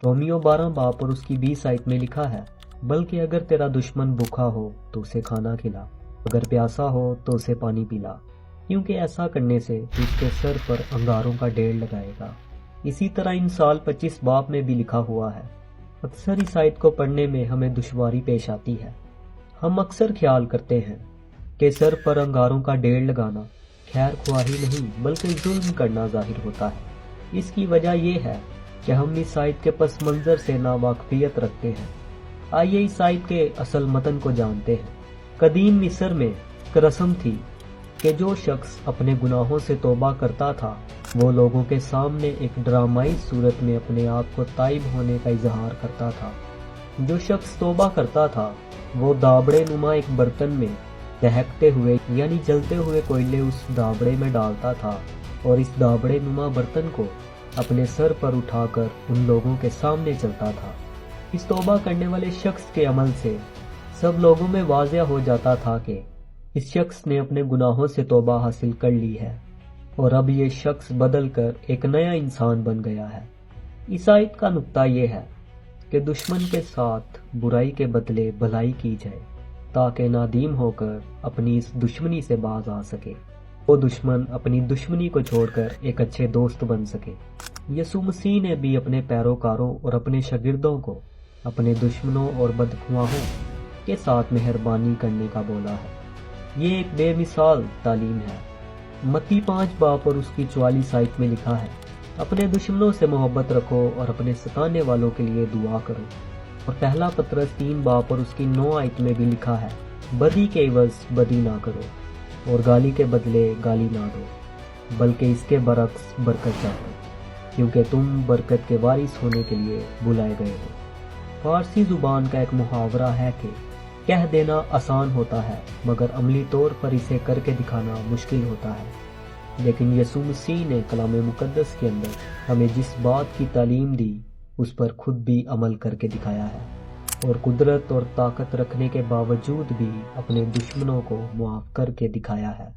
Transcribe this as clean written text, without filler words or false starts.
Romeo 12 باب اور اس کی 20 آیت میں لکھا ہے، بلکہ اگر تیرا دشمن بھوکا ہو تو اسے کھانا کھلا، اگر پیاسا ہو تو اسے پانی پلا، کیونکہ ایسا کرنے سے تو اس کے سر پر انگاروں کا ڈھیر لگائے گا۔ اسی طرح انسال 25 باب میں بھی لکھا ہوا ہے۔ اکثر اس آیت کو پڑھنے میں ہمیں دشواری پیش آتی ہے۔ ہم اکثر خیال کرتے ہیں کہ سر پر انگاروں کا ڈھیر لگانا خیر خواہی نہیں بلکہ ظلم کرنا ظاہر ہوتا ہے۔ اس کی وجہ یہ ہے کہ ہم اس آیت کے پس منظر سے ناواقفیت رکھتے ہیں۔ آئیے اس آیت کے اصل متن کو جانتے ہیں۔ قدیم مصر میں ایک رسم تھی کہ جو شخص اپنے گناہوں سے توبہ کرتا تھا وہ لوگوں کے سامنے ایک ڈرامائی صورت میں اپنے آپ کو تائب ہونے کا اظہار کرتا تھا۔ جو شخص توبہ کرتا تھا وہ دابڑے نما ایک برتن میں دہکتے ہوئے یعنی جلتے ہوئے کوئلے اس دابڑے میں ڈالتا تھا اور اس دابڑے نما برتن کو اپنے سر پر اٹھا کر ان لوگوں کے سامنے چلتا تھا۔ اس توبہ کرنے والے شخص کے عمل سے سب لوگوں میں واضح ہو جاتا تھا کہ اس شخص نے اپنے گناہوں سے توبہ حاصل کر لی ہے اور اب یہ شخص بدل کر ایک نیا انسان بن گیا ہے۔ اس آیت کا نقطہ یہ ہے کہ دشمن کے ساتھ برائی کے بدلے بھلائی کی جائے تاکہ نادیم ہو کر اپنی اس دشمنی سے باز آ سکے، وہ دشمن اپنی دشمنی کو چھوڑ کر ایک اچھے دوست بن سکے۔ یسوع مسیح نے بھی اپنے پیروکاروں اور اپنے شاگردوں کو اپنے دشمنوں اور بدخواہوں کے ساتھ مہربانی کرنے کا بولا ہے۔ یہ ایک بے مثال تعلیم ہے۔ متی 5 باب اور اس کی 44 آیت میں لکھا ہے، اپنے دشمنوں سے محبت رکھو اور اپنے ستانے والوں کے لیے دعا کرو۔ اور پہلا پطرس 3 باب اور اس کی 9 آیت میں بھی لکھا ہے، بدی کے عوض بدی نہ کرو اور گالی کے بدلے گالی نہ دو، بلکہ اس کے برعکس برکت چاہو، کیونکہ تم برکت کے وارث ہونے کے لیے بلائے گئے ہو۔ فارسی زبان کا ایک محاورہ ہے کہ کہہ دینا آسان ہوتا ہے مگر عملی طور پر اسے کر کے دکھانا مشکل ہوتا ہے، لیکن یسوع مسیح نے کلام مقدس کے اندر ہمیں جس بات کی تعلیم دی اس پر خود بھی عمل کر کے دکھایا ہے، اور قدرت اور طاقت رکھنے کے باوجود بھی اپنے دشمنوں کو معاف کر کے دکھایا ہے۔